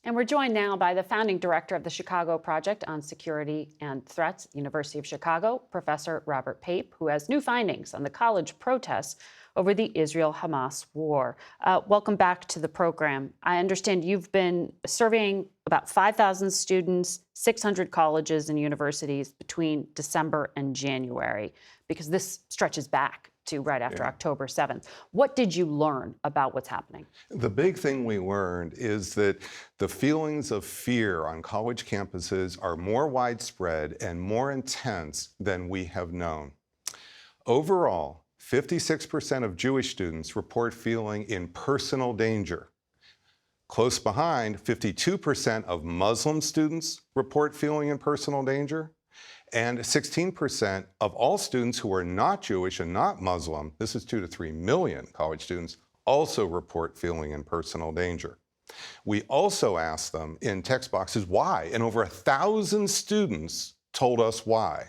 And we're joined now by the founding director of the Chicago Project on Security and Threats, University of Chicago, Professor Robert Pape, who has new findings on the college protests over the Israel-Hamas war. Welcome back to the program. I understand you've been surveying about 5,000 students, 600 colleges and universities between December and January, because this stretches back to right after October 7th. What did you learn about what's happening? The big thing we learned is that the feelings of fear on college campuses are more widespread and more intense than we have known. Overall, 56% of Jewish students report feeling in personal danger. Close behind, 52% of Muslim students report feeling in personal danger. And 16% of all students who are not Jewish and not Muslim, this is 2 to 3 million college students, also report feeling in personal danger. We also asked them in text boxes why, and over 1,000 students told us why.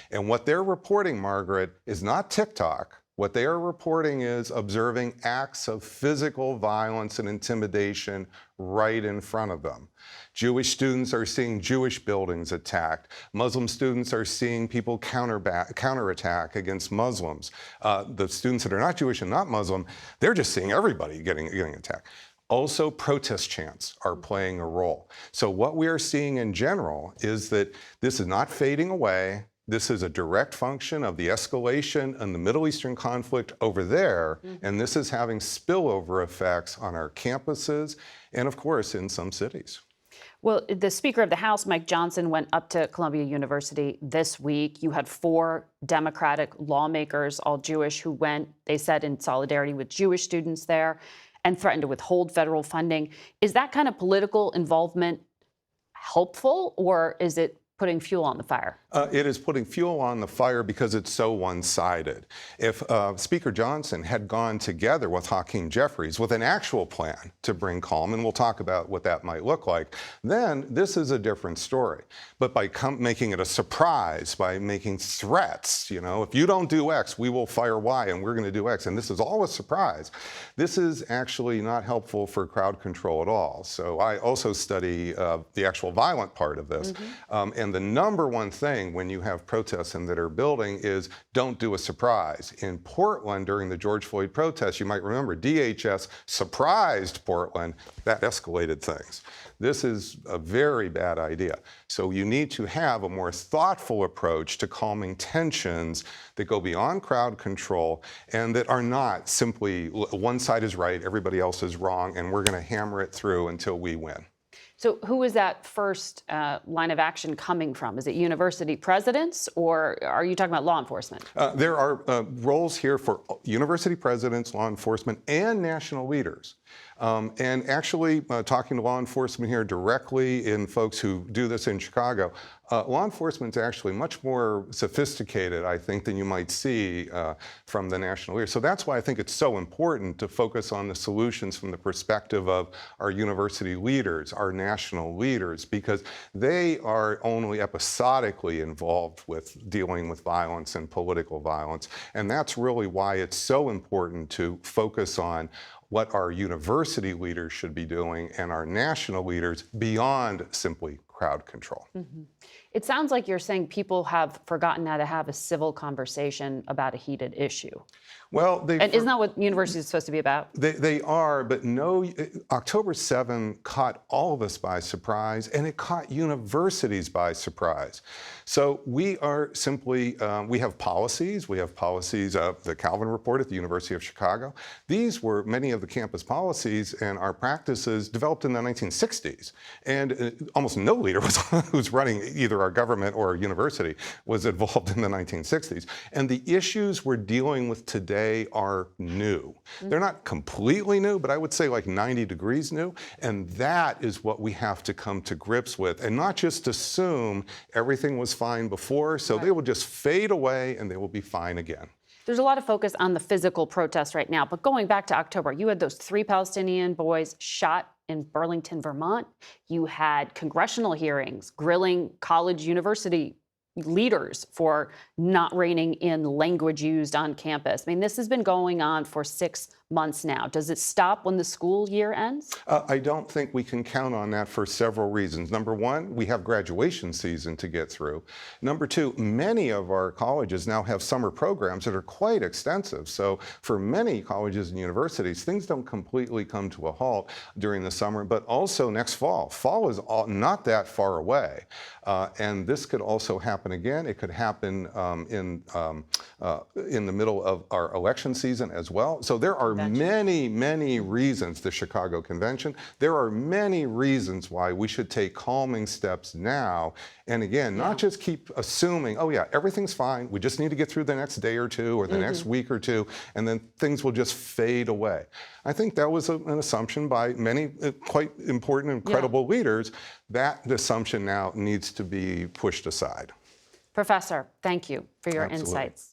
And what they're reporting, Margaret, is not TikTok. What they are reporting is observing acts of physical violence and intimidation right in front of them. Jewish students are seeing Jewish buildings attacked. Muslim students are seeing people counterattack against Muslims. The students that are not Jewish and not Muslim, they're just seeing everybody getting attacked. Also, protest chants are playing a role. So what we are seeing in general is that this is not fading away. This is a direct function of the escalation in the Middle Eastern conflict over there, and this is having spillover effects on our campuses and, of course, in some cities. Well, the Speaker of the House, Mike Johnson, went up to Columbia University this week. You had 4 Democratic lawmakers, all Jewish, who went, they said, in solidarity with Jewish students there and threatened to withhold federal funding. Is that kind of political involvement helpful, or is it putting fuel on the fire? It is putting fuel on the fire because it's so one-sided. If Speaker Johnson had gone together with Hakeem Jeffries with an actual plan to bring calm, and we'll talk about what that might look like, then this is a different story. But by making it a surprise, by making threats, you know, if you don't do X, we will fire Y and we're going to do X, and this is all a surprise, this is actually not helpful for crowd control at all. So I also study the actual violent part of this. And the number one thing when you have protests and that are building is don't do a surprise. In Portland during the George Floyd protests, you might remember DHS surprised Portland. That escalated things. This is a very bad idea. So you need to have a more thoughtful approach to calming tensions that go beyond crowd control and that are not simply one side is right, everybody else is wrong, and we're going to hammer it through until we win. So who is that first line of action coming from? Is it university presidents, or are you talking about law enforcement? There are roles here for university presidents, law enforcement, and national leaders. And actually, talking to law enforcement here directly in folks who do this in Chicago, law enforcement is actually much more sophisticated, I think, than you might see from the national leaders. So that's why I think it's so important to focus on the solutions from the perspective of our university leaders, our national leaders, because they are only episodically involved with dealing with violence and political violence. And that's really why it's so important to focus on what our university leaders should be doing and our national leaders beyond simply crowd control. It sounds like you're saying people have forgotten how to have a civil conversation about a heated issue. Well, and isn't that what university is supposed to be about? They are, but no, October 7 caught all of us by surprise, and it caught universities by surprise. So we are simply, we have policies. We have policies of the Calvin Report at the University of Chicago. These were many of the campus policies and our practices developed in the 1960s. And almost no leader who's running either our government or our university was involved in the 1960s. And the issues we're dealing with today are new. They're not completely new, but I would say like 90 degrees new. And that is what we have to come to grips with and not just assume everything was fine before, so they will just fade away and they will be fine again. There's a lot of focus on the physical protests right now, but going back to October, you had those 3 Palestinian boys shot in Burlington, Vermont. You had congressional hearings grilling college university leaders for not reining in language used on campus. I mean, this has been going on for 6 months now. Does it stop when the school year ends? I don't think we can count on that for several reasons. Number one, we have graduation season to get through. Number two, many of our colleges now have summer programs that are quite extensive. So for many colleges and universities, things don't completely come to a halt during the summer, but also next fall. Fall is not that far away. And this could also happen again. It could happen in the middle of our election season as well. So there are many, many reasons, the Chicago Convention, there are many reasons why we should take calming steps now. And again, not just keep assuming, oh yeah, everything's fine. We just need to get through the next day or two or the next week or two, and then things will just fade away. I think that was an assumption by many quite important and credible leaders. That assumption now needs to be pushed aside. Professor, thank you for your Absolutely. insights.